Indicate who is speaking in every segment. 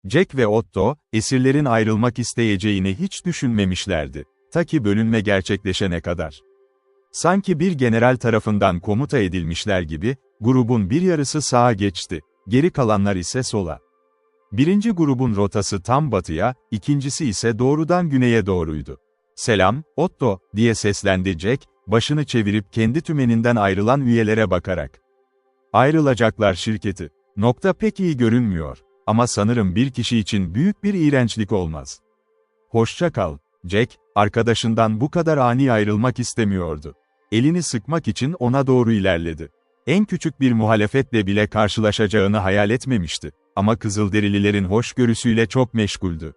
Speaker 1: Jack ve Otto, esirlerin ayrılmak isteyeceğini hiç düşünmemişlerdi. Ta ki bölünme gerçekleşene kadar. Sanki bir general tarafından komuta edilmişler gibi, grubun bir yarısı sağa geçti, geri kalanlar ise sola. Birinci grubun rotası tam batıya, ikincisi ise doğrudan güneye doğruydu. "Selam, Otto," diye seslendi Jack, başını çevirip kendi tümeninden ayrılan üyelere bakarak. "Ayrılacaklar şirketi. Pek iyi görünmüyor. Ama sanırım bir kişi için büyük bir iğrençlik olmaz." "Hoşça kal." Jack, arkadaşından bu kadar ani ayrılmak istemiyordu. Elini sıkmak için ona doğru ilerledi. En küçük bir muhalefetle bile karşılaşacağını hayal etmemişti. Ama Kızılderililerin hoşgörüsüyle çok meşguldü.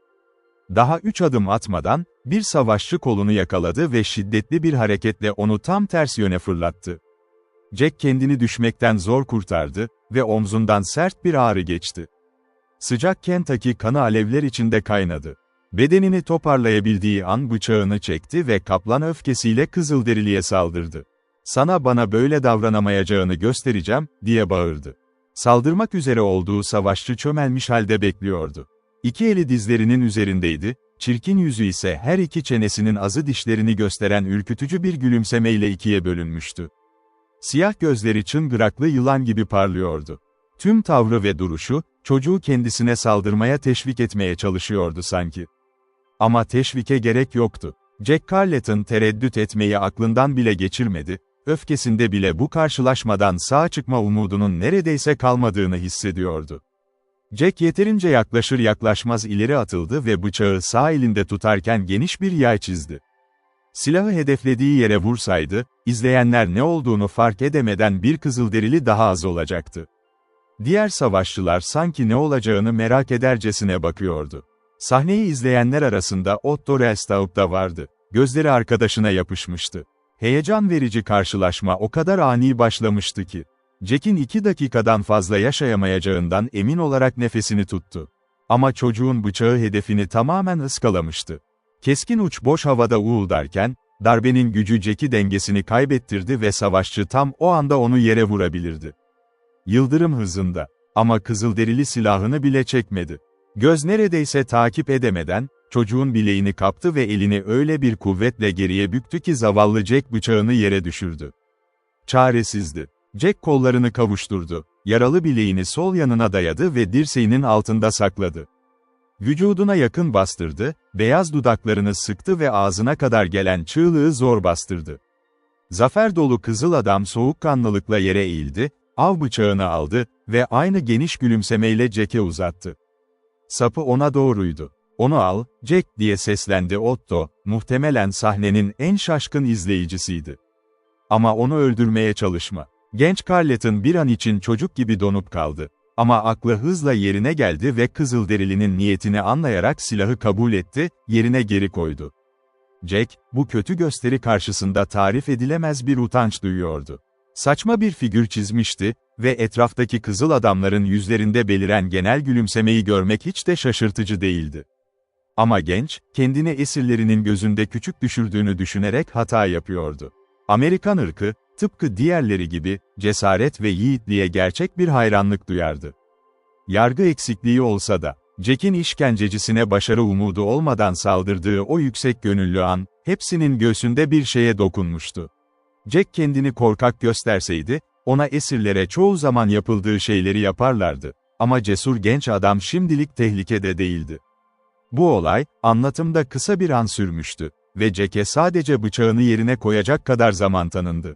Speaker 1: Daha 3 adım atmadan, bir savaşçı kolunu yakaladı ve şiddetli bir hareketle onu tam ters yöne fırlattı. Jack kendini düşmekten zor kurtardı ve omzundan sert bir ağrı geçti. Sıcak Kentucky kanı alevler içinde kaynadı. Bedenini toparlayabildiği an bıçağını çekti ve kaplan öfkesiyle Kızılderiliye saldırdı. "Sana bana böyle davranamayacağını göstereceğim," diye bağırdı. Saldırmak üzere olduğu savaşçı çömelmiş halde bekliyordu. İki eli dizlerinin üzerindeydi, çirkin yüzü ise her iki çenesinin azı dişlerini gösteren ürkütücü bir gülümsemeyle ikiye bölünmüştü. Siyah gözleri çıngıraklı yılan gibi parlıyordu. Tüm tavrı ve duruşu, çocuğu kendisine saldırmaya teşvik etmeye çalışıyordu sanki. Ama teşvike gerek yoktu. Jack Carleton tereddüt etmeyi aklından bile geçirmedi, öfkesinde bile bu karşılaşmadan sağ çıkma umudunun neredeyse kalmadığını hissediyordu. Jack yeterince yaklaşır yaklaşmaz ileri atıldı ve bıçağı sağ elinde tutarken geniş bir yay çizdi. Silahı hedeflediği yere vursaydı, izleyenler ne olduğunu fark edemeden bir Kızılderili daha az olacaktı. Diğer savaşçılar sanki ne olacağını merak edercesine bakıyordu. Sahneyi izleyenler arasında Otto Rellstab da vardı. Gözleri arkadaşına yapışmıştı. Heyecan verici karşılaşma o kadar ani başlamıştı ki. Jack'in 2 dakikadan fazla yaşayamayacağından emin olarak nefesini tuttu. Ama çocuğun bıçağı hedefini tamamen ıskalamıştı. Keskin uç boş havada uğuldarken, darbenin gücü Jack'i dengesini kaybettirdi ve savaşçı tam o anda onu yere vurabilirdi. Yıldırım hızında. Ama Kızılderili silahını bile çekmedi. Göz neredeyse takip edemeden, çocuğun bileğini kaptı ve elini öyle bir kuvvetle geriye büktü ki zavallı Jack bıçağını yere düşürdü. Çaresizdi. Jack kollarını kavuşturdu, yaralı bileğini sol yanına dayadı ve dirseğinin altında sakladı. Vücuduna yakın bastırdı, beyaz dudaklarını sıktı ve ağzına kadar gelen çığlığı zor bastırdı. Zafer dolu kızıl adam soğukkanlılıkla yere eğildi, av bıçağını aldı ve aynı geniş gülümsemeyle Jack'e uzattı. Sapı ona doğruydu. "Onu al, Jack," diye seslendi Otto, muhtemelen sahnenin en şaşkın izleyicisiydi. "Ama onu öldürmeye çalışma." Genç Carleton bir an için çocuk gibi donup kaldı. Ama aklı hızla yerine geldi ve Kızılderili'nin niyetini anlayarak silahı kabul etti, yerine geri koydu. Jack, bu kötü gösteri karşısında tarif edilemez bir utanç duyuyordu. Saçma bir figür çizmişti ve etraftaki kızıl adamların yüzlerinde beliren genel gülümsemeyi görmek hiç de şaşırtıcı değildi. Ama genç, kendini esirlerinin gözünde küçük düşürdüğünü düşünerek hata yapıyordu. Amerikan ırkı, tıpkı diğerleri gibi, cesaret ve yiğitliğe gerçek bir hayranlık duyardı. Yargı eksikliği olsa da, Jack'in işkencecisine başarı umudu olmadan saldırdığı o yüksek gönüllü an, hepsinin göğsünde bir şeye dokunmuştu. Jack kendini korkak gösterseydi, ona esirlere çoğu zaman yapıldığı şeyleri yaparlardı. Ama cesur genç adam şimdilik tehlikede değildi. Bu olay, anlatımda kısa bir an sürmüştü ve Jack'e sadece bıçağını yerine koyacak kadar zaman tanındı.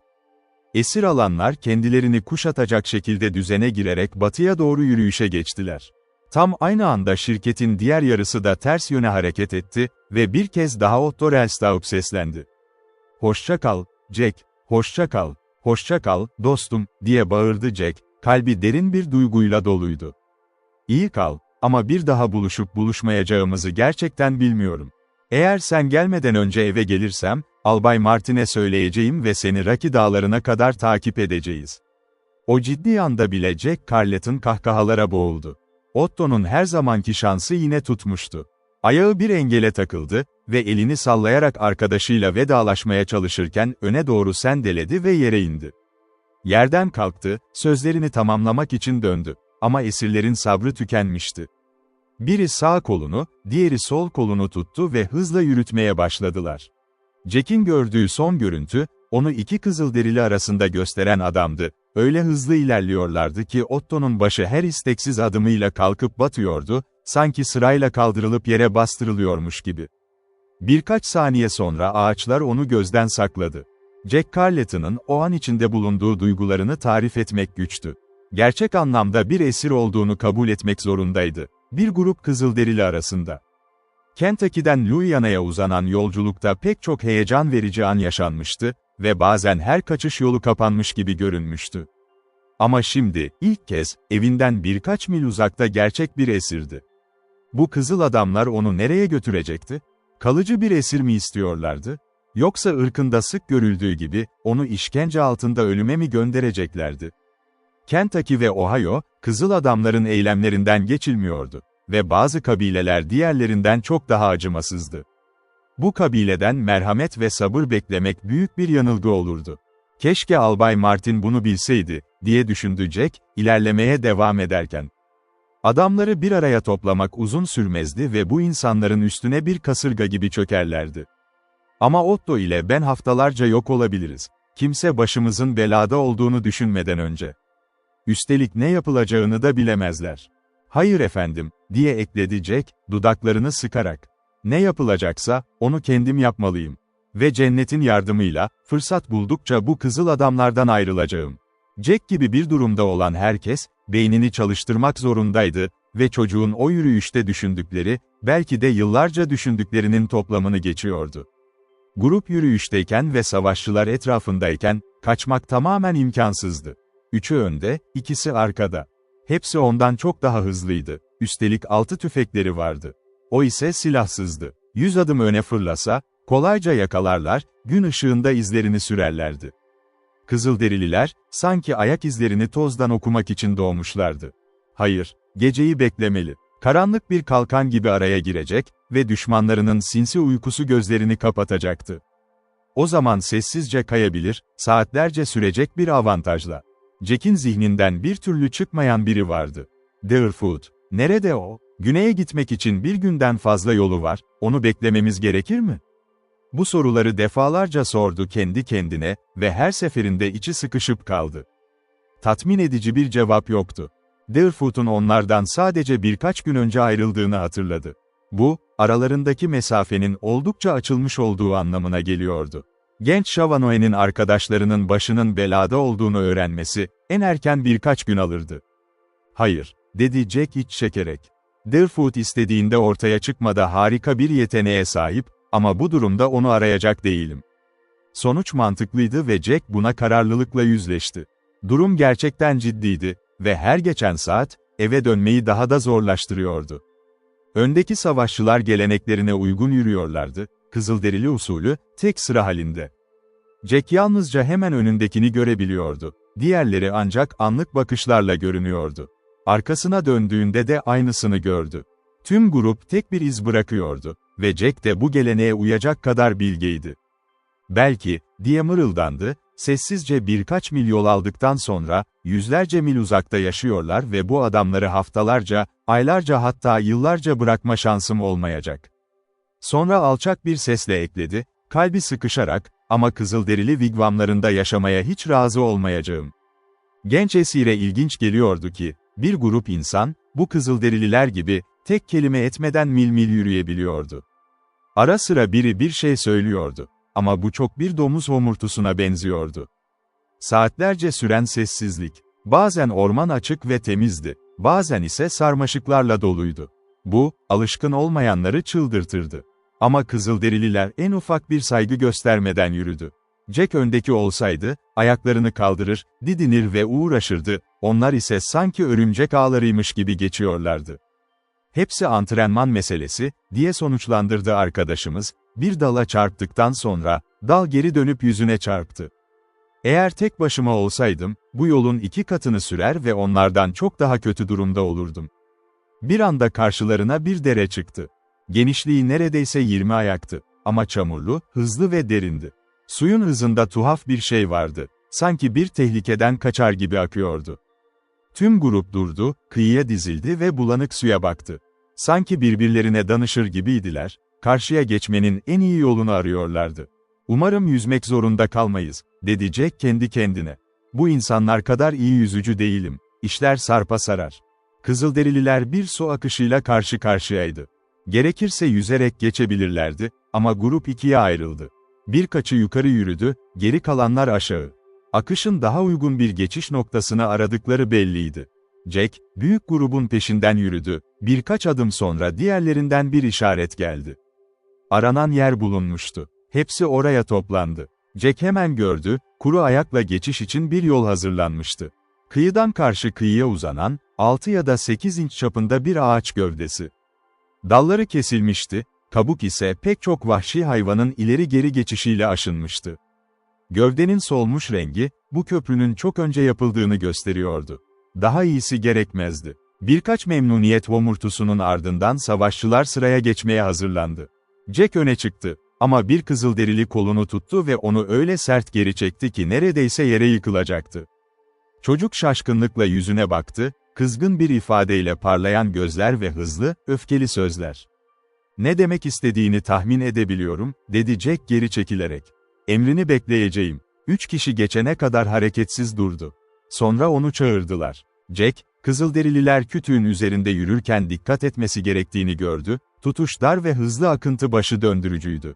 Speaker 1: Esir alanlar kendilerini kuşatacak şekilde düzene girerek batıya doğru yürüyüşe geçtiler. Tam aynı anda şirketin diğer yarısı da ters yöne hareket etti ve bir kez daha Otto Rellstab seslendi. "Hoşça kal, Jack, hoşça kal, hoşça kal, dostum," diye bağırdı Jack, kalbi derin bir duyguyla doluydu. "İyi kal, ama bir daha buluşup buluşmayacağımızı gerçekten bilmiyorum. Eğer sen gelmeden önce eve gelirsem, Albay Martin'e söyleyeceğim ve seni Rocky Dağları'na kadar takip edeceğiz." O ciddi anda bile Jack Carleton kahkahalara boğuldu. Otto'nun her zamanki şansı yine tutmuştu. Ayağı bir engele takıldı ve elini sallayarak arkadaşıyla vedalaşmaya çalışırken öne doğru sendeledi ve yere indi. Yerden kalktı, sözlerini tamamlamak için döndü. Ama esirlerin sabrı tükenmişti. Biri sağ kolunu, diğeri sol kolunu tuttu ve hızla yürütmeye başladılar. Jack'in gördüğü son görüntü, onu iki kızılderili arasında gösteren adamdı. Öyle hızlı ilerliyorlardı ki Otto'nun başı her isteksiz adımıyla kalkıp batıyordu, sanki sırayla kaldırılıp yere bastırılıyormuş gibi. Birkaç saniye sonra ağaçlar onu gözden sakladı. Jack Carleton'ın o an içinde bulunduğu duygularını tarif etmek güçtü. Gerçek anlamda bir esir olduğunu kabul etmek zorundaydı. Bir grup kızılderili arasında. Kentucky'den Louisiana'ya uzanan yolculukta pek çok heyecan verici an yaşanmıştı ve bazen her kaçış yolu kapanmış gibi görünmüştü. Ama şimdi, ilk kez, evinden birkaç mil uzakta gerçek bir esirdi. Bu kızıl adamlar onu nereye götürecekti? Kalıcı bir esir mi istiyorlardı? Yoksa ırkında sık görüldüğü gibi, onu işkence altında ölüme mi göndereceklerdi? Kentucky ve Ohio, kızıl adamların eylemlerinden geçilmiyordu ve bazı kabileler diğerlerinden çok daha acımasızdı. Bu kabileden merhamet ve sabır beklemek büyük bir yanılgı olurdu. Keşke Albay Martin bunu bilseydi, diye düşündü Jack, ilerlemeye devam ederken. Adamları bir araya toplamak uzun sürmezdi ve bu insanların üstüne bir kasırga gibi çökerlerdi. Ama Otto ile ben haftalarca yok olabiliriz. Kimse başımızın belada olduğunu düşünmeden önce. Üstelik ne yapılacağını da bilemezler. Hayır efendim, diye ekledi Jack, dudaklarını sıkarak. Ne yapılacaksa, onu kendim yapmalıyım. Ve cennetin yardımıyla, fırsat buldukça bu kızıl adamlardan ayrılacağım. Jack gibi bir durumda olan herkes, beynini çalıştırmak zorundaydı ve çocuğun o yürüyüşte düşündükleri, belki de yıllarca düşündüklerinin toplamını geçiyordu. Grup yürüyüşteyken ve savaşçılar etrafındayken, kaçmak tamamen imkansızdı. Üçü önde, ikisi arkada. Hepsi ondan çok daha hızlıydı. Üstelik 6 tüfekleri vardı. O ise silahsızdı. 100 adım öne fırlasa, kolayca yakalarlar, gün ışığında izlerini sürerlerdi. Kızılderililer, sanki ayak izlerini tozdan okumak için doğmuşlardı. Hayır, geceyi beklemeli. Karanlık bir kalkan gibi araya girecek ve düşmanlarının sinsi uykusu gözlerini kapatacaktı. O zaman sessizce kayabilir, saatlerce sürecek bir avantajla. Jack'in zihninden bir türlü çıkmayan biri vardı. Deerfoot. Nerede o? Güneye gitmek için bir günden fazla yolu var, onu beklememiz gerekir mi? Bu soruları defalarca sordu kendi kendine ve her seferinde içi sıkışıp kaldı. Tatmin edici bir cevap yoktu. Deerfoot'un onlardan sadece birkaç gün önce ayrıldığını hatırladı. Bu, aralarındaki mesafenin oldukça açılmış olduğu anlamına geliyordu. Genç Chavanoe'nin arkadaşlarının başının belada olduğunu öğrenmesi, en erken birkaç gün alırdı. Hayır, dedi Jack iç çekerek. Deerfoot istediğinde ortaya çıkmada harika bir yeteneğe sahip, ama bu durumda onu arayacak değilim. Sonuç mantıklıydı ve Jack buna kararlılıkla yüzleşti. Durum gerçekten ciddiydi ve her geçen saat, eve dönmeyi daha da zorlaştırıyordu. Öndeki savaşçılar geleneklerine uygun yürüyorlardı, Kızılderili usulü, tek sıra halinde. Jack yalnızca hemen önündekini görebiliyordu, diğerleri ancak anlık bakışlarla görünüyordu. Arkasına döndüğünde de aynısını gördü. Tüm grup tek bir iz bırakıyordu ve Jack de bu geleneğe uyacak kadar bilgeydi. Belki, diye mırıldandı, sessizce birkaç mil yol aldıktan sonra, yüzlerce mil uzakta yaşıyorlar ve bu adamları haftalarca, aylarca hatta yıllarca bırakma şansım olmayacak. Sonra alçak bir sesle ekledi, kalbi sıkışarak, ama Kızılderili wigwamlarında yaşamaya hiç razı olmayacağım. Genç esire ilginç geliyordu ki, bir grup insan, bu Kızılderililer gibi, tek kelime etmeden mil mil yürüyebiliyordu. Ara sıra biri bir şey söylüyordu. Ama bu çok bir domuz homurtusuna benziyordu. Saatlerce süren sessizlik. Bazen orman açık ve temizdi, bazen ise sarmaşıklarla doluydu. Bu, alışkın olmayanları çıldırtırdı. Ama Kızılderililer en ufak bir saygı göstermeden yürüdü. Jack öndeki olsaydı, ayaklarını kaldırır, didinir ve uğraşırdı, onlar ise sanki örümcek ağlarıymış gibi geçiyorlardı. Hepsi antrenman meselesi, diye sonuçlandırdı arkadaşımız, bir dala çarptıktan sonra, dal geri dönüp yüzüne çarptı. Eğer tek başıma olsaydım, bu yolun 2 katını sürer ve onlardan çok daha kötü durumda olurdum. Bir anda karşılarına bir dere çıktı. Genişliği neredeyse 20 ayaktı, ama çamurlu, hızlı ve derindi. Suyun hızında tuhaf bir şey vardı, sanki bir tehlikeden kaçar gibi akıyordu. Tüm grup durdu, kıyıya dizildi ve bulanık suya baktı. Sanki birbirlerine danışır gibiydiler, karşıya geçmenin en iyi yolunu arıyorlardı. "Umarım yüzmek zorunda kalmayız," dedi Jack kendi kendine. "Bu insanlar kadar iyi yüzücü değilim, işler sarpa sarar." Kızılderililer bir su akışıyla karşı karşıyaydı. Gerekirse yüzerek geçebilirlerdi, ama grup ikiye ayrıldı. Birkaçı yukarı yürüdü, geri kalanlar aşağı. Akışın daha uygun bir geçiş noktasını aradıkları belliydi. Jack, büyük grubun peşinden yürüdü, birkaç adım sonra diğerlerinden bir işaret geldi. Aranan yer bulunmuştu. Hepsi oraya toplandı. Jack hemen gördü, kuru ayakla geçiş için bir yol hazırlanmıştı. Kıyıdan karşı kıyıya uzanan, 6 ya da 8 inç çapında bir ağaç gövdesi. Dalları kesilmişti, kabuk ise pek çok vahşi hayvanın ileri geri geçişiyle aşınmıştı. Gövdenin solmuş rengi, bu köprünün çok önce yapıldığını gösteriyordu. Daha iyisi gerekmezdi. Birkaç memnuniyet homurtusunun ardından savaşçılar sıraya geçmeye hazırlandı. Jack öne çıktı, ama bir kızılderili kolunu tuttu ve onu öyle sert geri çekti ki neredeyse yere yıkılacaktı. Çocuk şaşkınlıkla yüzüne baktı, kızgın bir ifadeyle parlayan gözler ve hızlı, öfkeli sözler. "Ne demek istediğini tahmin edebiliyorum," dedi Jack geri çekilerek. "Emrini bekleyeceğim." 3 kişi geçene kadar hareketsiz durdu. Sonra onu çağırdılar. Jack, Kızılderililer kütüğün üzerinde yürürken dikkat etmesi gerektiğini gördü, tutuş dar ve hızlı akıntı başı döndürücüydü.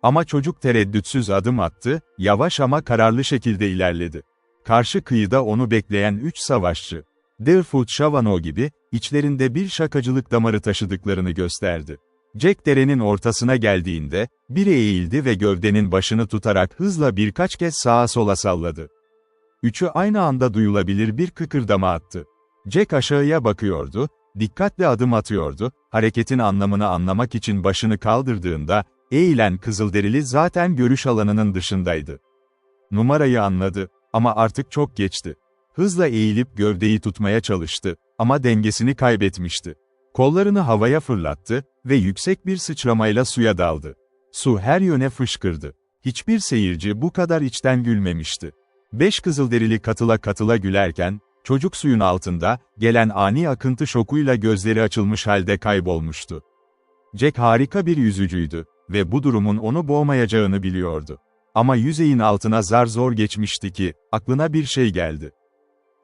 Speaker 1: Ama çocuk tereddütsüz adım attı, yavaş ama kararlı şekilde ilerledi. Karşı kıyıda onu bekleyen 3 savaşçı, Deerfoot Shavano gibi, içlerinde bir şakacılık damarı taşıdıklarını gösterdi. Jack derenin ortasına geldiğinde, biri eğildi ve gövdenin başını tutarak hızla birkaç kez sağa sola salladı. Üçü aynı anda duyulabilir bir kıkırdama attı. Jack aşağıya bakıyordu, dikkatli adım atıyordu, hareketin anlamını anlamak için başını kaldırdığında, eğilen Kızılderili zaten görüş alanının dışındaydı. Numarayı anladı, ama artık çok geçti. Hızla eğilip gövdeyi tutmaya çalıştı, ama dengesini kaybetmişti. Kollarını havaya fırlattı ve yüksek bir sıçramayla suya daldı. Su her yöne fışkırdı. Hiçbir seyirci bu kadar içten gülmemişti. 5 Kızılderili katıla katıla gülerken, çocuk suyun altında, gelen ani akıntı şokuyla gözleri açılmış halde kaybolmuştu. Jack harika bir yüzücüydü ve bu durumun onu boğmayacağını biliyordu. Ama yüzeyin altına zar zor geçmişti ki, aklına bir şey geldi.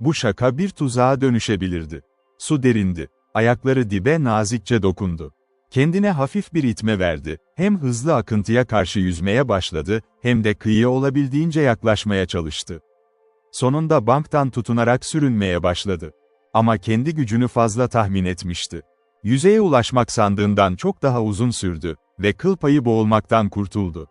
Speaker 1: Bu şaka bir tuzağa dönüşebilirdi. Su derindi. Ayakları dibe nazikçe dokundu. Kendine hafif bir itme verdi, hem hızlı akıntıya karşı yüzmeye başladı, hem de kıyıya olabildiğince yaklaşmaya çalıştı. Sonunda banktan tutunarak sürünmeye başladı. Ama kendi gücünü fazla tahmin etmişti. Yüzeye ulaşmak sandığından çok daha uzun sürdü ve kıl payı boğulmaktan kurtuldu.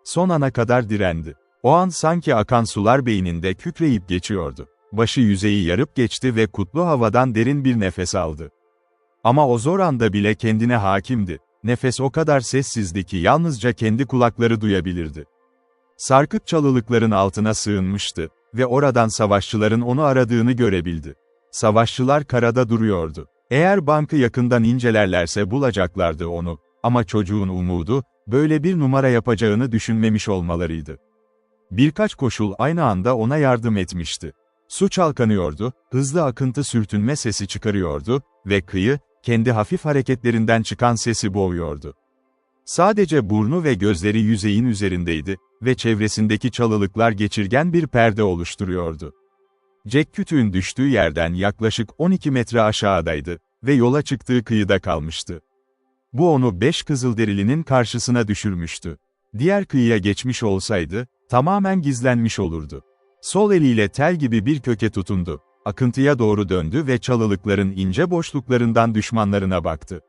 Speaker 1: Son ana kadar direndi. O an sanki akan sular beyninde kükreyip geçiyordu. Başı yüzeyi yarıp geçti ve kutlu havadan derin bir nefes aldı. Ama o zor anda bile kendine hakimdi. Nefes o kadar sessizdi ki yalnızca kendi kulakları duyabilirdi. Sarkık çalılıkların altına sığınmıştı ve oradan savaşçıların onu aradığını görebildi. Savaşçılar karada duruyordu. Eğer bankı yakından incelerlerse bulacaklardı onu, ama çocuğun umudu, böyle bir numara yapacağını düşünmemiş olmalarıydı. Birkaç koşul aynı anda ona yardım etmişti. Su çalkanıyordu, hızlı akıntı sürtünme sesi çıkarıyordu ve kıyı, kendi hafif hareketlerinden çıkan sesi boğuyordu. Sadece burnu ve gözleri yüzeyin üzerindeydi ve çevresindeki çalılıklar geçirgen bir perde oluşturuyordu. Jack kütüğün düştüğü yerden yaklaşık 12 metre aşağıdaydı ve yola çıktığı kıyıda kalmıştı. Bu onu 5 Kızılderili'nin karşısına düşürmüştü. Diğer kıyıya geçmiş olsaydı, tamamen gizlenmiş olurdu. Sol eliyle tel gibi bir köke tutundu. Akıntıya doğru döndü ve çalılıkların ince boşluklarından düşmanlarına baktı.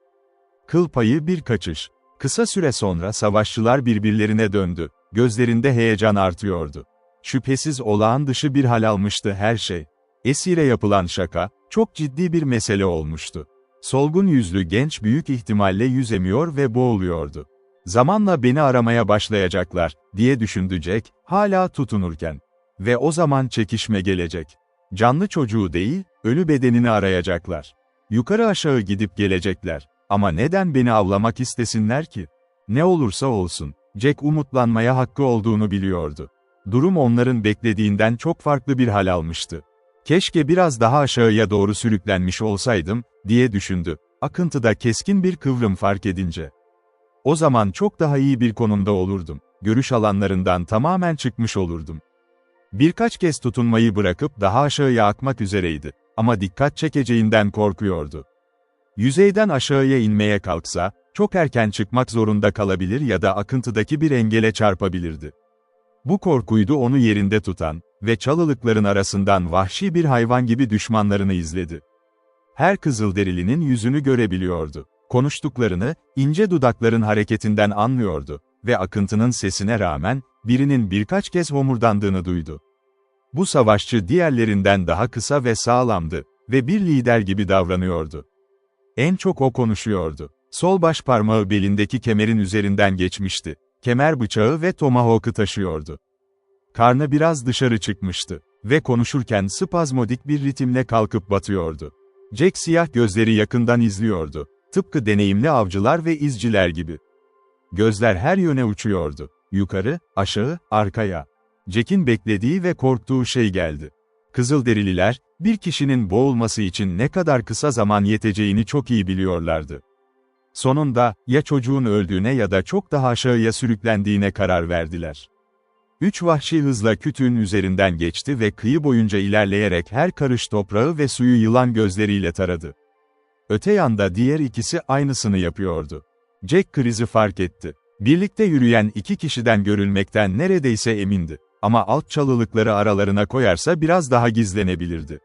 Speaker 1: Kıl payı bir kaçış. Kısa süre sonra savaşçılar birbirlerine döndü. Gözlerinde heyecan artıyordu. Şüphesiz olağan dışı bir hal almıştı her şey. Esire yapılan şaka, çok ciddi bir mesele olmuştu. Solgun yüzlü genç büyük ihtimalle yüzemiyor ve boğuluyordu. Zamanla beni aramaya başlayacaklar, diye düşündü Jack, hala tutunurken. Ve o zaman çekişme gelecek. Canlı çocuğu değil, ölü bedenini arayacaklar. Yukarı aşağı gidip gelecekler. Ama neden beni avlamak istesinler ki? Ne olursa olsun, Jack umutlanmaya hakkı olduğunu biliyordu. Durum onların beklediğinden çok farklı bir hal almıştı. Keşke biraz daha aşağıya doğru sürüklenmiş olsaydım, diye düşündü. akıntıda keskin bir kıvrım fark edince. O zaman çok daha iyi bir konumda olurdum. Görüş alanlarından tamamen çıkmış olurdum. Birkaç kez tutunmayı bırakıp daha aşağıya akmak üzereydi. Ama dikkat çekeceğinden korkuyordu. Yüzeyden aşağıya inmeye kalksa, çok erken çıkmak zorunda kalabilir ya da akıntıdaki bir engele çarpabilirdi. Bu korkuydu onu yerinde tutan ve çalılıkların arasından vahşi bir hayvan gibi düşmanlarını izledi. Her Kızılderilinin yüzünü görebiliyordu. Konuştuklarını, ince dudakların hareketinden anlıyordu ve akıntının sesine rağmen, birinin birkaç kez homurdandığını duydu. Bu savaşçı diğerlerinden daha kısa ve sağlamdı ve bir lider gibi davranıyordu. En çok o konuşuyordu. Sol baş parmağı belindeki kemerin üzerinden geçmişti. Kemer bıçağı ve tomahawk'ı taşıyordu. Karnı biraz dışarı çıkmıştı ve konuşurken spazmodik bir ritimle kalkıp batıyordu. Jack siyah gözleri yakından izliyordu. Tıpkı deneyimli avcılar ve izciler gibi. Gözler her yöne uçuyordu. Yukarı, aşağı, arkaya. Jack'in beklediği ve korktuğu şey geldi. Kızılderililer, bir kişinin boğulması için ne kadar kısa zaman yeteceğini çok iyi biliyorlardı. Sonunda, ya çocuğun öldüğüne ya da çok daha aşağıya sürüklendiğine karar verdiler. 3 vahşi hızla kütüğün üzerinden geçti ve kıyı boyunca ilerleyerek her karış toprağı ve suyu yılan gözleriyle taradı. Öte yanda diğer ikisi aynısını yapıyordu. Jack krizi fark etti. Birlikte yürüyen 2 kişiden görülmekten neredeyse emindi. Ama alt çalılıkları aralarına koyarsa biraz daha gizlenebilirdi.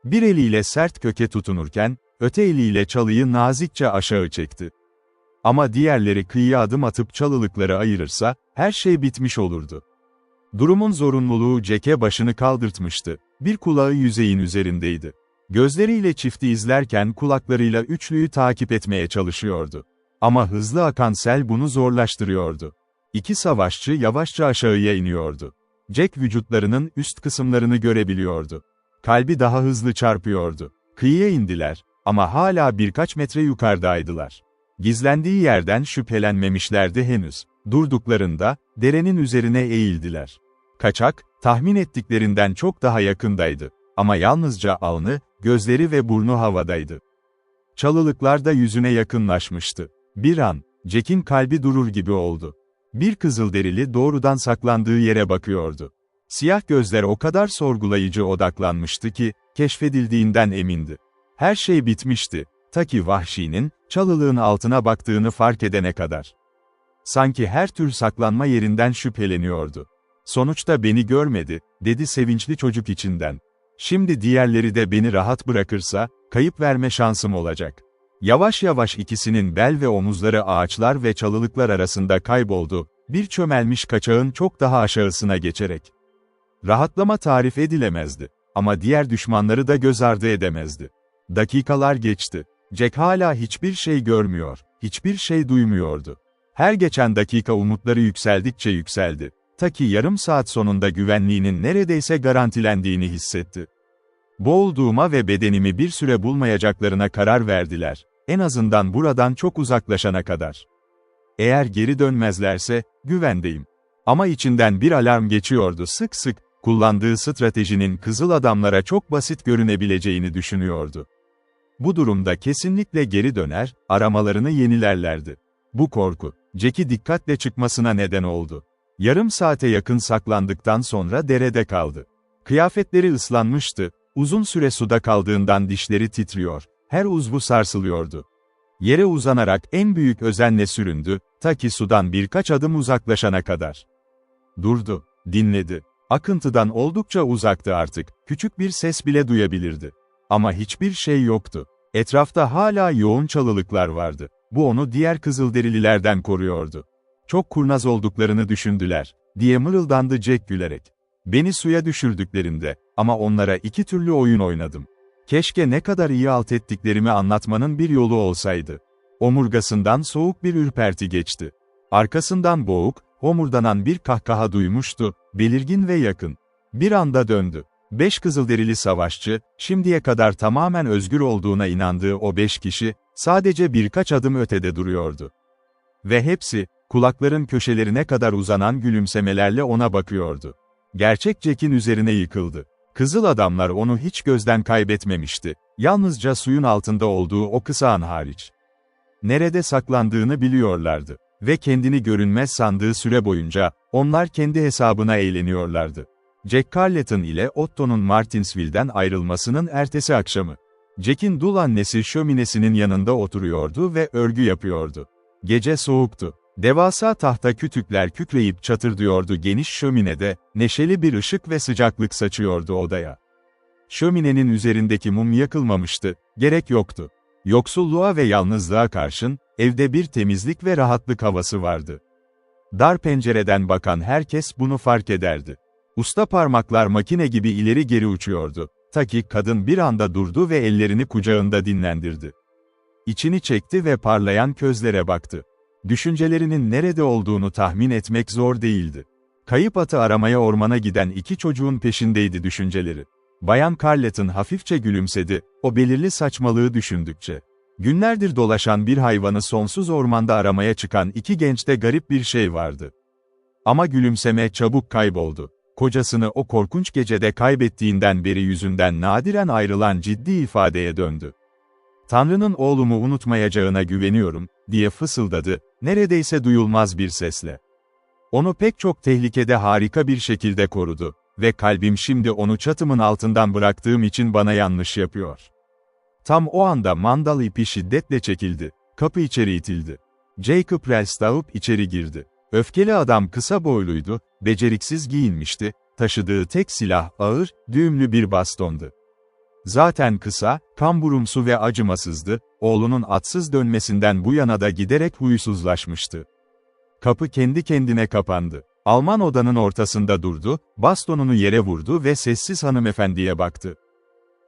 Speaker 1: Bir eliyle sert köke tutunurken, öte eliyle çalıyı nazikçe aşağı çekti. Ama diğerleri kıyıya adım atıp çalılıkları ayırırsa, her şey bitmiş olurdu. Durumun zorunluluğu Jack'e başını kaldırtmıştı. Bir kulağı yüzeyin üzerindeydi. Gözleriyle çifti izlerken kulaklarıyla üçlüyü takip etmeye çalışıyordu. Ama hızlı akan sel bunu zorlaştırıyordu. 2 savaşçı yavaşça aşağıya iniyordu. Jack vücutlarının üst kısımlarını görebiliyordu. Kalbi daha hızlı çarpıyordu. Kıyıya indiler ama hala birkaç metre yukarıdaydılar. Gizlendiği yerden şüphelenmemişlerdi henüz. Durduklarında, derenin üzerine eğildiler. Kaçak, tahmin ettiklerinden çok daha yakındaydı. Ama yalnızca alnı, gözleri ve burnu havadaydı. Çalılıklar da yüzüne yakınlaşmıştı. Bir an, Jack'in kalbi durur gibi oldu. Bir Kızılderili doğrudan saklandığı yere bakıyordu. Siyah gözler o kadar sorgulayıcı odaklanmıştı ki, keşfedildiğinden emindi. Her şey bitmişti, ta ki vahşinin, çalılığın altına baktığını fark edene kadar. Sanki her tür saklanma yerinden şüpheleniyordu. Sonuçta beni görmedi, dedi sevinçli çocuk içinden. Şimdi diğerleri de beni rahat bırakırsa, kayıp verme şansım olacak. Yavaş yavaş ikisinin bel ve omuzları ağaçlar ve çalılıklar arasında kayboldu, bir çömelmiş kaçağın çok daha aşağısına geçerek. Rahatlama tarif edilemezdi. Ama diğer düşmanları da göz ardı edemezdi. Dakikalar geçti. Jack hala hiçbir şey görmüyor, hiçbir şey duymuyordu. Her geçen dakika umutları yükseldikçe yükseldi. Ta ki yarım saat sonunda güvenliğinin neredeyse garantilendiğini hissetti. Boğulduğuma ve bedenimi bir süre bulmayacaklarına karar verdiler. En azından buradan çok uzaklaşana kadar. Eğer geri dönmezlerse, güvendeyim. Ama içinden bir alarm geçiyordu sık sık, kullandığı stratejinin Kızıl Adamlara çok basit görünebileceğini düşünüyordu. Bu durumda kesinlikle geri döner, aramalarını yenilerlerdi. Bu korku, Jack'i dikkatle çıkmasına neden oldu. Yarım saate yakın saklandıktan sonra derede kaldı. Kıyafetleri ıslanmıştı, uzun süre suda kaldığından dişleri titriyor, her uzvu sarsılıyordu. Yere uzanarak en büyük özenle süründü, ta ki sudan birkaç adım uzaklaşana kadar. Durdu, dinledi. Akıntıdan oldukça uzaktı artık, küçük bir ses bile duyabilirdi. Ama hiçbir şey yoktu. Etrafta hala yoğun çalılıklar vardı. Bu onu diğer Kızılderililerden koruyordu. Çok kurnaz olduklarını düşündüler, diye mırıldandı Jack gülerek. Beni suya düşürdüklerinde, ama onlara 2 türlü oyun oynadım. Keşke ne kadar iyi alt ettiklerimi anlatmanın bir yolu olsaydı. Omurgasından soğuk bir ürperti geçti. Arkasından boğuk, homurdanan bir kahkaha duymuştu, belirgin ve yakın. Bir anda döndü. 5 Kızılderili savaşçı, şimdiye kadar tamamen özgür olduğuna inandığı o 5 kişi, sadece birkaç adım ötede duruyordu. Ve hepsi, kulakların köşelerine kadar uzanan gülümsemelerle ona bakıyordu. Gerçek Jack'in üzerine yıkıldı. Kızıl adamlar onu hiç gözden kaybetmemişti, yalnızca suyun altında olduğu o kısa an hariç. Nerede saklandığını biliyorlardı ve kendini görünmez sandığı süre boyunca, onlar kendi hesabına eğleniyorlardı. Jack Carleton ile Otto'nun Martinsville'den ayrılmasının ertesi akşamı. Jack'in dul annesi şöminesinin yanında oturuyordu ve örgü yapıyordu. Gece soğuktu. Devasa tahta kütükler kükreyip çatırdıyordu geniş şöminede, neşeli bir ışık ve sıcaklık saçıyordu odaya. Şöminenin üzerindeki mum yakılmamıştı, gerek yoktu. Yoksulluğa ve yalnızlığa karşın, evde bir temizlik ve rahatlık havası vardı. Dar pencereden bakan herkes bunu fark ederdi. Usta parmaklar makine gibi ileri geri uçuyordu. Ta ki kadın bir anda durdu ve ellerini kucağında dinlendirdi. İçini çekti ve parlayan közlere baktı. Düşüncelerinin nerede olduğunu tahmin etmek zor değildi. Kayıp atı aramaya ormana giden iki çocuğun peşindeydi düşünceleri. Bayan Carleton hafifçe gülümsedi, o belirli saçmalığı düşündükçe. Günlerdir dolaşan bir hayvanı sonsuz ormanda aramaya çıkan iki gençte garip bir şey vardı. Ama gülümseme çabuk kayboldu. Kocasını o korkunç gecede kaybettiğinden beri yüzünden nadiren ayrılan ciddi ifadeye döndü. "Tanrı'nın oğlumu unutmayacağına güveniyorum," diye fısıldadı, neredeyse duyulmaz bir sesle. "Onu pek çok tehlikede harika bir şekilde korudu ve kalbim şimdi onu çatımın altından bıraktığım için bana yanlış yapıyor." Tam o anda mandal ipi şiddetle çekildi, kapı içeri itildi. Jacob Rellstab içeri girdi. Öfkeli adam kısa boyluydu, beceriksiz giyinmişti, taşıdığı tek silah ağır, düğümlü bir bastondu. Zaten kısa, kamburumsu ve acımasızdı, oğlunun atsız dönmesinden bu yana da giderek huysuzlaşmıştı. Kapı kendi kendine kapandı. Alman odanın ortasında durdu, bastonunu yere vurdu ve sessiz hanımefendiye baktı.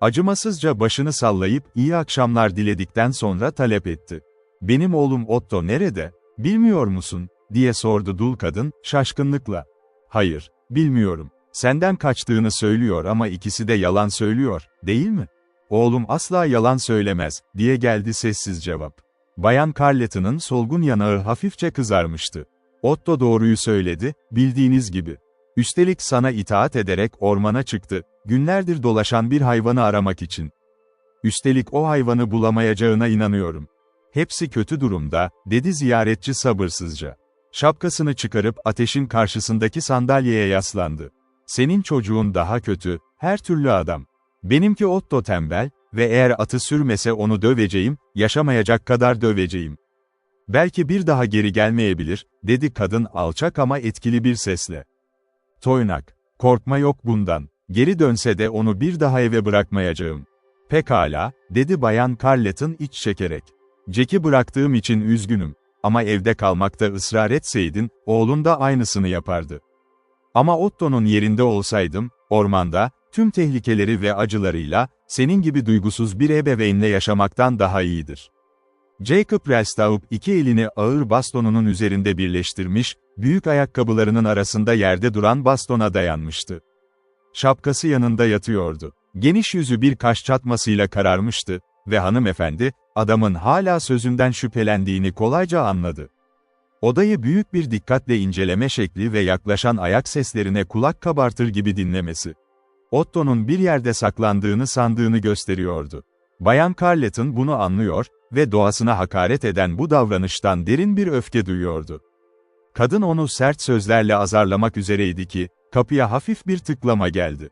Speaker 1: Acımasızca başını sallayıp iyi akşamlar diledikten sonra talep etti. "Benim oğlum Otto nerede, bilmiyor musun?" diye sordu dul kadın, şaşkınlıkla. "Hayır, bilmiyorum. Senden kaçtığını söylüyor ama ikisi de yalan söylüyor, değil mi?" "Oğlum asla yalan söylemez," diye geldi sessiz cevap. Bayan Carleton'ın solgun yanağı hafifçe kızarmıştı. "Otto doğruyu söyledi, bildiğiniz gibi. Üstelik sana itaat ederek ormana çıktı, günlerdir dolaşan bir hayvanı aramak için. Üstelik o hayvanı bulamayacağına inanıyorum." "Hepsi kötü durumda," dedi ziyaretçi sabırsızca. Şapkasını çıkarıp ateşin karşısındaki sandalyeye yaslandı. "Senin çocuğun daha kötü, her türlü adam. Benimki Otto tembel ve eğer atı sürmese onu döveceğim, yaşamayacak kadar döveceğim. Belki bir daha geri gelmeyebilir," dedi kadın alçak ama etkili bir sesle. "Toynak, korkma yok bundan. Geri dönse de onu bir daha eve bırakmayacağım." "Pekala," dedi Bayan Carleton iç çekerek. "Jack'i bıraktığım için üzgünüm. Ama evde kalmakta ısrar etseydin, oğlun da aynısını yapardı. Ama Otto'nun yerinde olsaydım, ormanda, tüm tehlikeleri ve acılarıyla, senin gibi duygusuz bir ebeveynle yaşamaktan daha iyidir." Jacob Rellstab iki elini ağır bastonunun üzerinde birleştirmiş, büyük ayakkabılarının arasında yerde duran bastona dayanmıştı. Şapkası yanında yatıyordu. Geniş yüzü bir kaş çatmasıyla kararmıştı ve hanımefendi, adamın hala sözünden şüphelendiğini kolayca anladı. Odayı büyük bir dikkatle inceleme şekli ve yaklaşan ayak seslerine kulak kabartır gibi dinlemesi. Otto'nun bir yerde saklandığını sandığını gösteriyordu. Bayan Carleton bunu anlıyor ve doğasına hakaret eden bu davranıştan derin bir öfke duyuyordu. Kadın onu sert sözlerle azarlamak üzereydi ki, kapıya hafif bir tıklama geldi.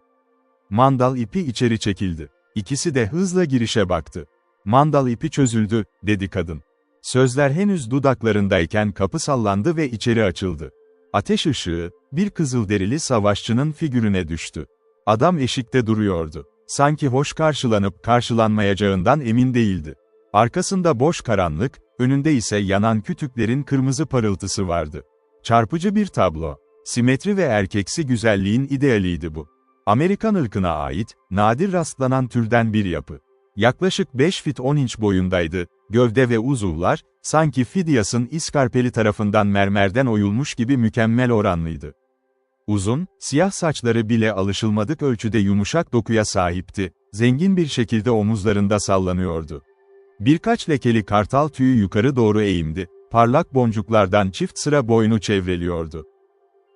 Speaker 1: Mandal ipi içeri çekildi. İkisi de hızla girişe baktı. "Mandal ipi çözüldü," dedi kadın. Sözler henüz dudaklarındayken kapı sallandı ve içeri açıldı. Ateş ışığı, bir kızılderili savaşçının figürüne düştü. Adam eşikte duruyordu. Sanki hoş karşılanıp karşılanmayacağından emin değildi. Arkasında boş karanlık, önünde ise yanan kütüklerin kırmızı parıltısı vardı. Çarpıcı bir tablo. Simetri ve erkeksi güzelliğin idealiydi bu. Amerikan ırkına ait, nadir rastlanan türden bir yapı. Yaklaşık 5 fit 10 inç boyundaydı, gövde ve uzuvlar, sanki Phidias'ın iskarpeli tarafından mermerden oyulmuş gibi mükemmel oranlıydı. Uzun, siyah saçları bile alışılmadık ölçüde yumuşak dokuya sahipti, zengin bir şekilde omuzlarında sallanıyordu. Birkaç lekeli kartal tüyü yukarı doğru eğimdi, parlak boncuklardan çift sıra boynu çevreliyordu.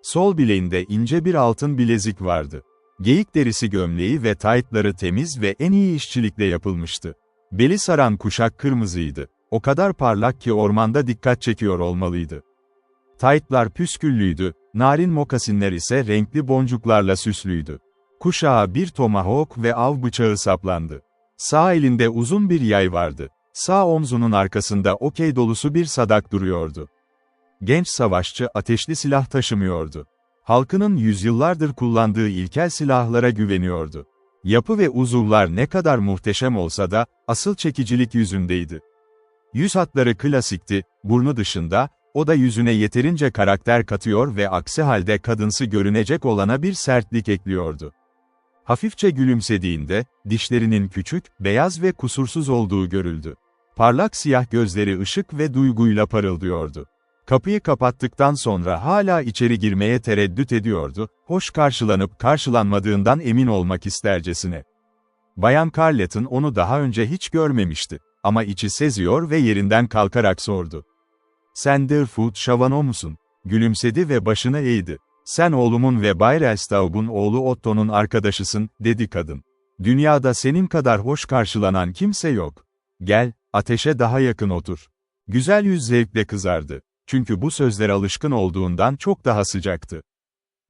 Speaker 1: Sol bileğinde ince bir altın bilezik vardı. Geyik derisi gömleği ve taytları temiz ve en iyi işçilikle yapılmıştı. Beli saran kuşak kırmızıydı. O kadar parlak ki ormanda dikkat çekiyor olmalıydı. Taytlar püsküllüydü, narin mokasinler ise renkli boncuklarla süslüydü. Kuşağa bir tomahawk ve av bıçağı saplandı. Sağ elinde uzun bir yay vardı. Sağ omzunun arkasında okey dolusu bir sadak duruyordu. Genç savaşçı ateşli silah taşımıyordu. Halkının yüzyıllardır kullandığı ilkel silahlara güveniyordu. Yapı ve uzuvlar ne kadar muhteşem olsa da, asıl çekicilik yüzündeydi. Yüz hatları klasikti, burnu dışında, o da yüzüne yeterince karakter katıyor ve aksi halde kadınsı görünecek olana bir sertlik ekliyordu. Hafifçe gülümsediğinde, dişlerinin küçük, beyaz ve kusursuz olduğu görüldü. Parlak siyah gözleri ışık ve duyguyla parıldıyordu. Kapıyı kapattıktan sonra hala içeri girmeye tereddüt ediyordu, hoş karşılanıp karşılanmadığından emin olmak istercesine. Bayan Carleton onu daha önce hiç görmemişti, ama içi seziyor ve yerinden kalkarak sordu. "Sen Deerfoot Chavano musun?" Gülümsedi ve başını eğdi. "Sen oğlumun ve Bay Rellstaub'un oğlu Otto'nun arkadaşısın," dedi kadın. "Dünyada senin kadar hoş karşılanan kimse yok. Gel, ateşe daha yakın otur." Güzel yüz zevkle kızardı. Çünkü bu sözlere alışkın olduğundan çok daha sıcaktı.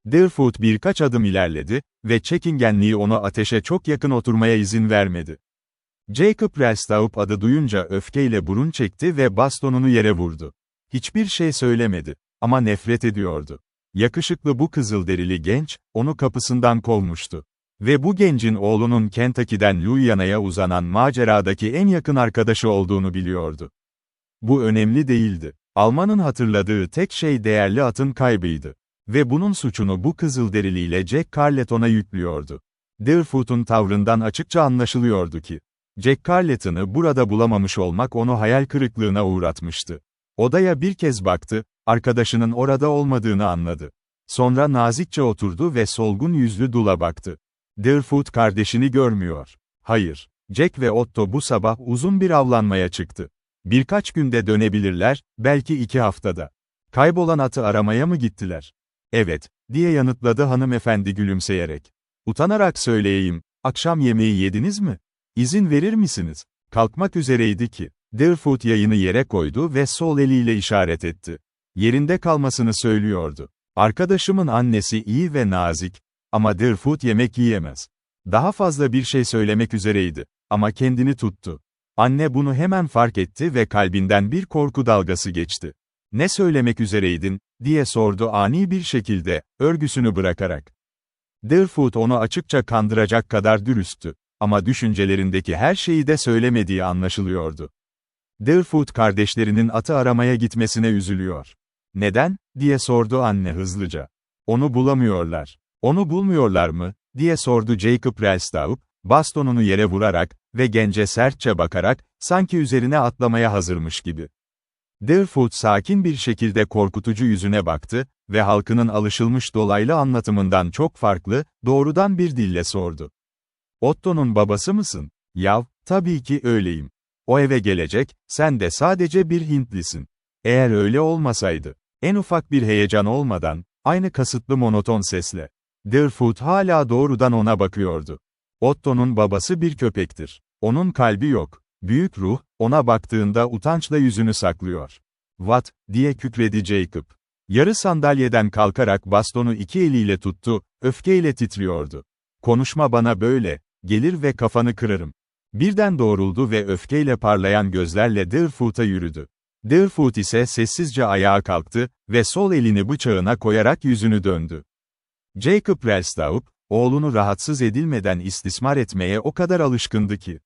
Speaker 1: Deerfoot birkaç adım ilerledi ve çekingenliği onu ateşe çok yakın oturmaya izin vermedi. Jacob Rellstaub adı duyunca öfkeyle burun çekti ve bastonunu yere vurdu. Hiçbir şey söylemedi ama nefret ediyordu. Yakışıklı bu kızılderili genç, onu kapısından kovmuştu. Ve bu gencin oğlunun Kentucky'den Louisiana'ya uzanan maceradaki en yakın arkadaşı olduğunu biliyordu. Bu önemli değildi. Alman'ın hatırladığı tek şey değerli atın kaybıydı. Ve bunun suçunu bu kızılderiliyle Jack Carleton'a yüklüyordu. Deerfoot'un tavrından açıkça anlaşılıyordu ki, Jack Carleton'ı burada bulamamış olmak onu hayal kırıklığına uğratmıştı. Odaya bir kez baktı, arkadaşının orada olmadığını anladı. Sonra nazikçe oturdu ve solgun yüzlü Dula baktı. Deerfoot kardeşini görmüyor. Hayır, Jack ve Otto bu sabah uzun bir avlanmaya çıktı. Birkaç günde dönebilirler, belki 2 haftada. Kaybolan atı aramaya mı gittiler? Evet, diye yanıtladı hanımefendi gülümseyerek. Utanarak söyleyeyim, akşam yemeği yediniz mi? İzin verir misiniz? Kalkmak üzereydi ki. Deerfoot yayını yere koydu ve sol eliyle işaret etti. Yerinde kalmasını söylüyordu. Arkadaşımın annesi iyi ve nazik, ama Deerfoot yemek yiyemez. Daha fazla bir şey söylemek üzereydi, ama kendini tuttu. Anne bunu hemen fark etti ve kalbinden bir korku dalgası geçti. "Ne söylemek üzereydin?" diye sordu ani bir şekilde, örgüsünü bırakarak. Deerfoot onu açıkça kandıracak kadar dürüsttü, ama düşüncelerindeki her şeyi de söylemediği anlaşılıyordu. Deerfoot kardeşlerinin atı aramaya gitmesine üzülüyor. "Neden?" diye sordu anne hızlıca. "Onu bulamıyorlar." "Onu bulmuyorlar mı?" diye sordu Jacob Rellstaub, bastonunu yere vurarak ve gence sertçe bakarak, sanki üzerine atlamaya hazırmış gibi. Deerfoot sakin bir şekilde korkutucu yüzüne baktı ve halkının alışılmış dolaylı anlatımından çok farklı, doğrudan bir dille sordu. "Otto'nun babası mısın?" "Yav, tabii ki öyleyim. O eve gelecek, sen de sadece bir Hintlisin." Eğer öyle olmasaydı, en ufak bir heyecan olmadan, aynı kasıtlı monoton sesle, Deerfoot hala doğrudan ona bakıyordu. "Otto'nun babası bir köpektir. Onun kalbi yok. Büyük ruh, ona baktığında utançla yüzünü saklıyor." "What?" diye kükredi Jacob. Yarı sandalyeden kalkarak bastonu 2 eliyle tuttu, öfkeyle titriyordu. "Konuşma bana böyle, gelir ve kafanı kırarım." Birden doğruldu ve öfkeyle parlayan gözlerle Deerfoot'a yürüdü. Deerfoot ise sessizce ayağa kalktı ve sol elini bıçağına koyarak yüzünü döndü. Jacob Rellstaub, oğlunu rahatsız edilmeden istismar etmeye o kadar alışkındı ki.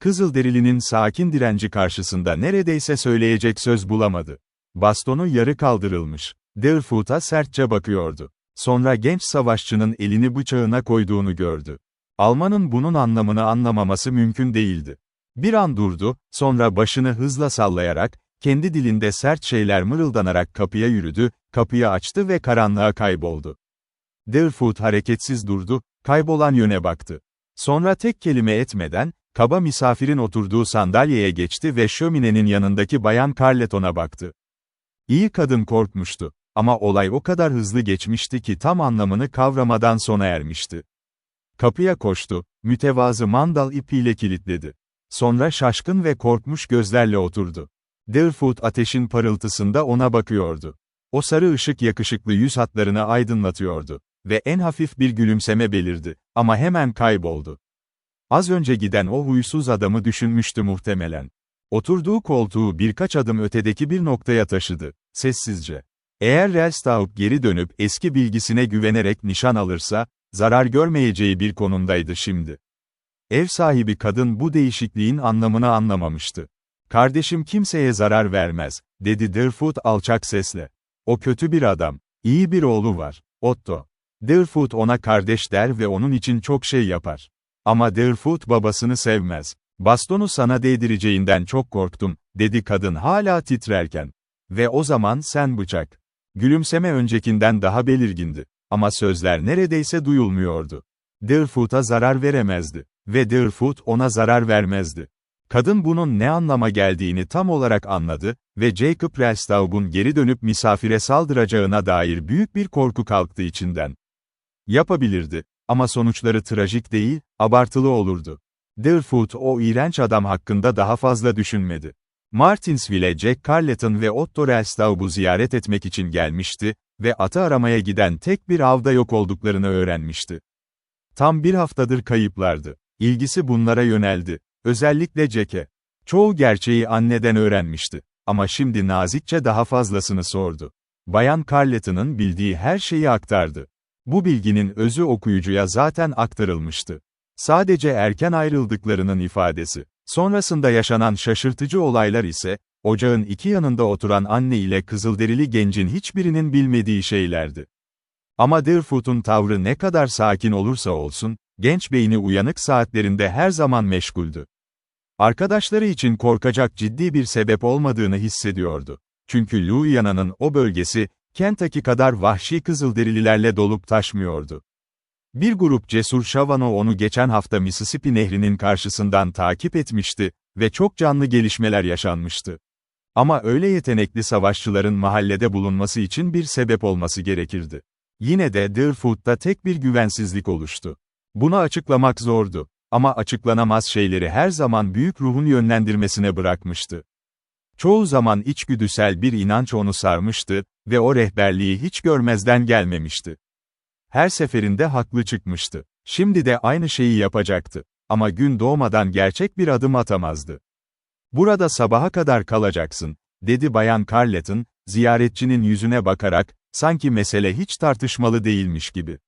Speaker 1: Kızılderili'nin sakin direnci karşısında neredeyse söyleyecek söz bulamadı. Bastonu yarı kaldırılmış. Deerfoot'a sertçe bakıyordu. Sonra genç savaşçının elini bıçağına koyduğunu gördü. Almanın bunun anlamını anlamaması mümkün değildi. Bir an durdu, sonra başını hızla sallayarak, kendi dilinde sert şeyler mırıldanarak kapıya yürüdü, kapıyı açtı ve karanlığa kayboldu. Deerfoot hareketsiz durdu, kaybolan yöne baktı. Sonra tek kelime etmeden, kaba misafirin oturduğu sandalyeye geçti ve şöminenin yanındaki Bayan Carleton'a baktı. İyi kadın korkmuştu, ama olay o kadar hızlı geçmişti ki tam anlamını kavramadan sona ermişti. Kapıya koştu, mütevazı mandal ipiyle kilitledi. Sonra şaşkın ve korkmuş gözlerle oturdu. Deerfoot ateşin parıltısında ona bakıyordu. O sarı ışık yakışıklı yüz hatlarını aydınlatıyordu. Ve en hafif bir gülümseme belirdi, ama hemen kayboldu. Az önce giden o huysuz adamı düşünmüştü muhtemelen. Oturduğu koltuğu birkaç adım ötedeki bir noktaya taşıdı, sessizce. Eğer Rellstab geri dönüp eski bilgisine güvenerek nişan alırsa, zarar görmeyeceği bir konumdaydı şimdi. Ev sahibi kadın bu değişikliğin anlamını anlamamıştı. "Kardeşim kimseye zarar vermez," dedi Deerfoot alçak sesle. "O kötü bir adam. İyi bir oğlu var, Otto." Deerfoot ona kardeş der ve onun için çok şey yapar. Ama Deerfoot babasını sevmez. "Bastonu sana değdireceğinden çok korktum," dedi kadın hala titrerken. "Ve o zaman sen bıçak." Gülümseme öncekinden daha belirgindi. Ama sözler neredeyse duyulmuyordu. Deerfoot'a zarar veremezdi. Ve Deerfoot ona zarar vermezdi. Kadın bunun ne anlama geldiğini tam olarak anladı ve Jacob Rellstab'un geri dönüp misafire saldıracağına dair büyük bir korku kalktı içinden. Yapabilirdi, ama sonuçları trajik değil, abartılı olurdu. Deerfoot o iğrenç adam hakkında daha fazla düşünmedi. Martinsville'e Jack Carleton ve Otto Rellstab'u ziyaret etmek için gelmişti ve atı aramaya giden tek bir avda yok olduklarını öğrenmişti. Tam bir haftadır kayıplardı. İlgisi bunlara yöneldi. Özellikle Jack'e. Çoğu gerçeği anneden öğrenmişti. Ama şimdi nazikçe daha fazlasını sordu. Bayan Carleton'ın bildiği her şeyi aktardı. Bu bilginin özü okuyucuya zaten aktarılmıştı. Sadece erken ayrıldıklarının ifadesi. Sonrasında yaşanan şaşırtıcı olaylar ise, ocağın iki yanında oturan anne ile kızılderili gencin hiçbirinin bilmediği şeylerdi. Ama Deerfoot'un tavrı ne kadar sakin olursa olsun, genç beyni uyanık saatlerinde her zaman meşguldü. Arkadaşları için korkacak ciddi bir sebep olmadığını hissediyordu. Çünkü Louisiana'nın o bölgesi, Kentucky kadar vahşi kızılderililerle dolup taşmıyordu. Bir grup cesur Şavano onu geçen hafta Mississippi Nehri'nin karşısından takip etmişti ve çok canlı gelişmeler yaşanmıştı. Ama öyle yetenekli savaşçıların mahallede bulunması için bir sebep olması gerekirdi. Yine de Deerfoot'ta tek bir güvensizlik oluştu. Bunu açıklamak zordu. Ama açıklanamaz şeyleri her zaman büyük ruhun yönlendirmesine bırakmıştı. Çoğu zaman içgüdüsel bir inanç onu sarmıştı ve o rehberliği hiç görmezden gelmemişti. Her seferinde haklı çıkmıştı. Şimdi de aynı şeyi yapacaktı. Ama gün doğmadan gerçek bir adım atamazdı. "Burada sabaha kadar kalacaksın," dedi Bayan Carleton, ziyaretçinin yüzüne bakarak, sanki mesele hiç tartışmalı değilmiş gibi.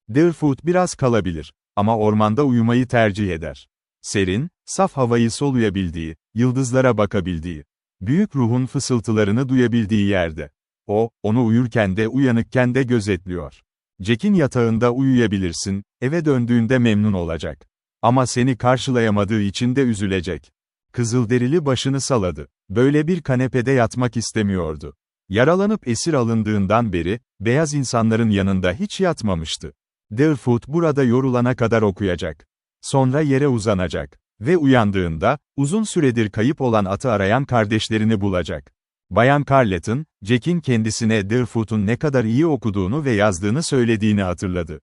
Speaker 1: Deerfoot biraz kalabilir. Ama ormanda uyumayı tercih eder. Serin, saf havayı soluyabildiği, yıldızlara bakabildiği, büyük ruhun fısıltılarını duyabildiği yerde. O, onu uyurken de uyanıkken de gözetliyor. Jack'in yatağında uyuyabilirsin, eve döndüğünde memnun olacak. Ama seni karşılayamadığı için de üzülecek. Kızılderili başını salladı. Böyle bir kanepede yatmak istemiyordu. Yaralanıp esir alındığından beri, beyaz insanların yanında hiç yatmamıştı. Deerfoot burada yorulana kadar okuyacak. Sonra yere uzanacak. Ve uyandığında, uzun süredir kayıp olan atı arayan kardeşlerini bulacak. Bayan Carleton, Jack'in kendisine Deerfoot'un ne kadar iyi okuduğunu ve yazdığını söylediğini hatırladı.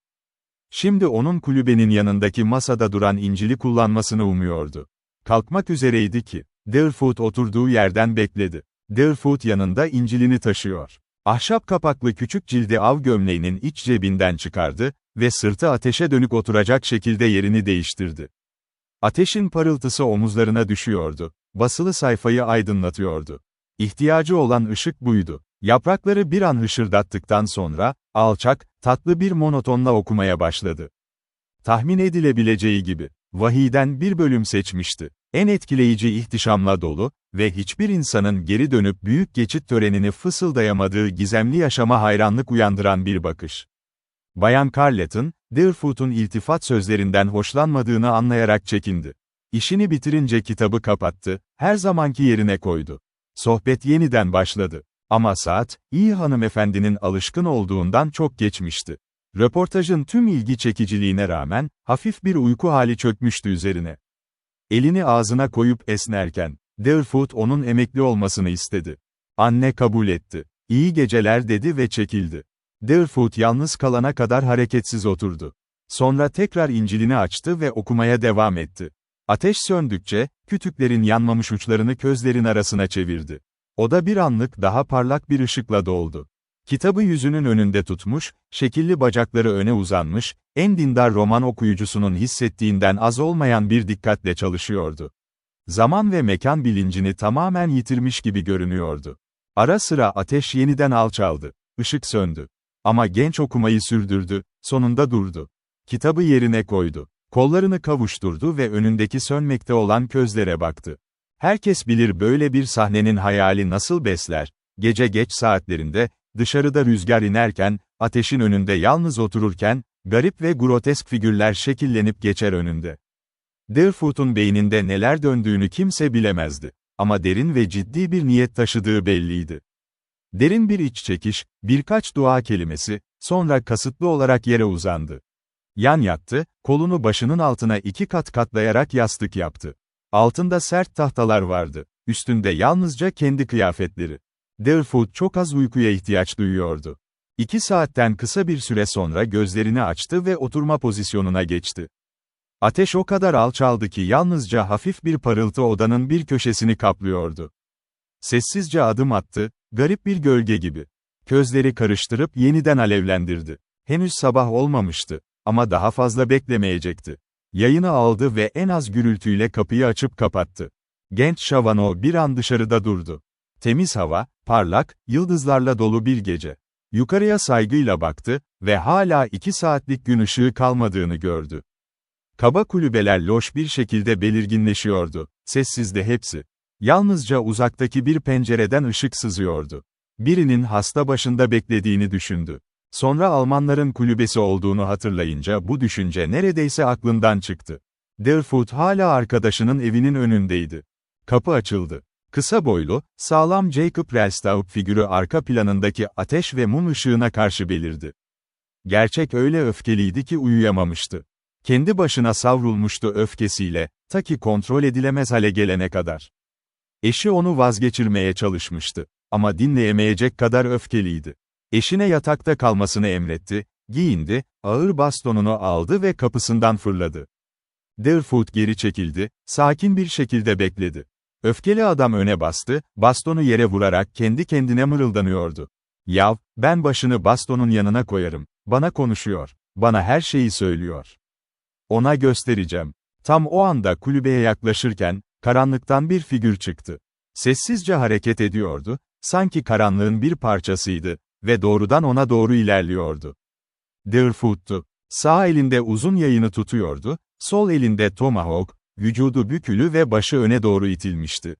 Speaker 1: Şimdi onun kulübenin yanındaki masada duran İncil'i kullanmasını umuyordu. Kalkmak üzereydi ki, Deerfoot oturduğu yerden bekledi. Deerfoot yanında İncil'ini taşıyor. Ahşap kapaklı küçük cildi av gömleğinin iç cebinden çıkardı ve sırtı ateşe dönük oturacak şekilde yerini değiştirdi. Ateşin parıltısı omuzlarına düşüyordu. Basılı sayfayı aydınlatıyordu. İhtiyacı olan ışık buydu. Yaprakları bir an hışırdattıktan sonra, alçak, tatlı bir monotonla okumaya başladı. Tahmin edilebileceği gibi, vahiyden bir bölüm seçmişti. En etkileyici ihtişamla dolu ve hiçbir insanın geri dönüp büyük geçit törenini fısıldayamadığı gizemli yaşama hayranlık uyandıran bir bakış. Bayan Carleton, Deerfoot'un iltifat sözlerinden hoşlanmadığını anlayarak çekindi. İşini bitirince kitabı kapattı, her zamanki yerine koydu. Sohbet yeniden başladı. Ama saat, iyi hanımefendinin alışkın olduğundan çok geçmişti. Röportajın tüm ilgi çekiciliğine rağmen, hafif bir uyku hali çökmüştü üzerine. Elini ağzına koyup esnerken, Deerfoot onun emekli olmasını istedi. Anne kabul etti. "İyi geceler," dedi ve çekildi. Deerfoot yalnız kalana kadar hareketsiz oturdu. Sonra tekrar İncil'ini açtı ve okumaya devam etti. Ateş söndükçe, kütüklerin yanmamış uçlarını közlerin arasına çevirdi. Oda bir anlık daha parlak bir ışıkla doldu. Kitabı yüzünün önünde tutmuş, şekilli bacakları öne uzanmış, en dindar roman okuyucusunun hissettiğinden az olmayan bir dikkatle çalışıyordu. Zaman ve mekan bilincini tamamen yitirmiş gibi görünüyordu. Ara sıra ateş yeniden alçaldı. Işık söndü. Ama genç okumayı sürdürdü, sonunda durdu. Kitabı yerine koydu. Kollarını kavuşturdu ve önündeki sönmekte olan közlere baktı. Herkes bilir böyle bir sahnenin hayali nasıl besler. Gece geç saatlerinde, dışarıda rüzgar inerken, ateşin önünde yalnız otururken, garip ve grotesk figürler şekillenip geçer önünde. Deerfoot'un beyninde neler döndüğünü kimse bilemezdi. Ama derin ve ciddi bir niyet taşıdığı belliydi. Derin bir iç çekiş, birkaç dua kelimesi, sonra kasıtlı olarak yere uzandı. Yan yattı, kolunu başının altına 2 kat katlayarak yastık yaptı. Altında sert tahtalar vardı, üstünde yalnızca kendi kıyafetleri. Deerfoot çok az uykuya ihtiyaç duyuyordu. 2 saatten kısa bir süre sonra gözlerini açtı ve oturma pozisyonuna geçti. Ateş o kadar alçaldı ki yalnızca hafif bir parıltı odanın bir köşesini kaplıyordu. Sessizce adım attı, garip bir gölge gibi. Közleri karıştırıp yeniden alevlendirdi. Henüz sabah olmamıştı. Ama daha fazla beklemeyecekti. Yayını aldı ve en az gürültüyle kapıyı açıp kapattı. Genç Shavano bir an dışarıda durdu. Temiz hava, parlak, yıldızlarla dolu bir gece. Yukarıya saygıyla baktı ve hala 2 saatlik gün ışığı kalmadığını gördü. Kaba kulübeler loş bir şekilde belirginleşiyordu, sessizdi hepsi. Yalnızca uzaktaki bir pencereden ışık sızıyordu. Birinin hasta başında beklediğini düşündü. Sonra Almanların kulübesi olduğunu hatırlayınca bu düşünce neredeyse aklından çıktı. Deerfoot hala arkadaşının evinin önündeydi. Kapı açıldı. Kısa boylu, sağlam Jacob Relstaup figürü arka planındaki ateş ve mum ışığına karşı belirdi. Gerçek öyle öfkeliydi ki uyuyamamıştı. Kendi başına savrulmuştu öfkesiyle, ta ki kontrol edilemez hale gelene kadar. Eşi onu vazgeçirmeye çalışmıştı. Ama dinleyemeyecek kadar öfkeliydi. Eşine yatakta kalmasını emretti, giyindi, ağır bastonunu aldı ve kapısından fırladı. Deerfoot geri çekildi, sakin bir şekilde bekledi. Öfkeli adam öne bastı, bastonu yere vurarak kendi kendine mırıldanıyordu. "Yav, ben başını bastonun yanına koyarım, bana konuşuyor, bana her şeyi söylüyor. Ona göstereceğim." Tam o anda kulübeye yaklaşırken, karanlıktan bir figür çıktı. Sessizce hareket ediyordu, sanki karanlığın bir parçasıydı ve doğrudan ona doğru ilerliyordu. Deerfoot'tu. Sağ elinde uzun yayını tutuyordu, sol elinde tomahawk, vücudu bükülü ve başı öne doğru itilmişti.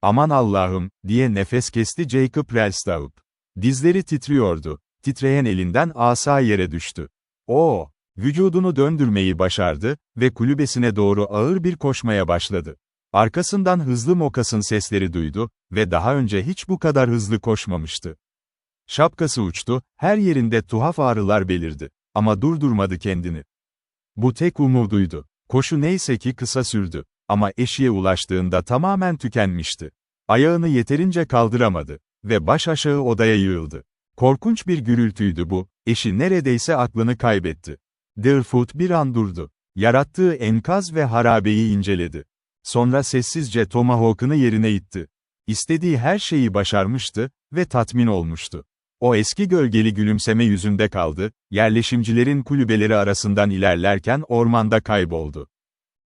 Speaker 1: "Aman Allah'ım," diye nefes kesti Jacob Relstaup. Dizleri titriyordu, titreyen elinden asa yere düştü. O, vücudunu döndürmeyi başardı ve kulübesine doğru ağır bir koşmaya başladı. Arkasından hızlı mokasın sesleri duydu ve daha önce hiç bu kadar hızlı koşmamıştı. Şapkası uçtu, her yerinde tuhaf ağrılar belirdi. Ama durdurmadı kendini. Bu tek umuduydu. Koşu neyse ki kısa sürdü. Ama eşiğe ulaştığında tamamen tükenmişti. Ayağını yeterince kaldıramadı. Ve baş aşağı odaya yığıldı. Korkunç bir gürültüydü bu, eşi neredeyse aklını kaybetti. Deerfoot bir an durdu. Yarattığı enkaz ve harabeyi inceledi. Sonra sessizce tomahawk'ını yerine itti. İstediği her şeyi başarmıştı ve tatmin olmuştu. O eski gölgeli gülümseme yüzünde kaldı, yerleşimcilerin kulübeleri arasından ilerlerken ormanda kayboldu.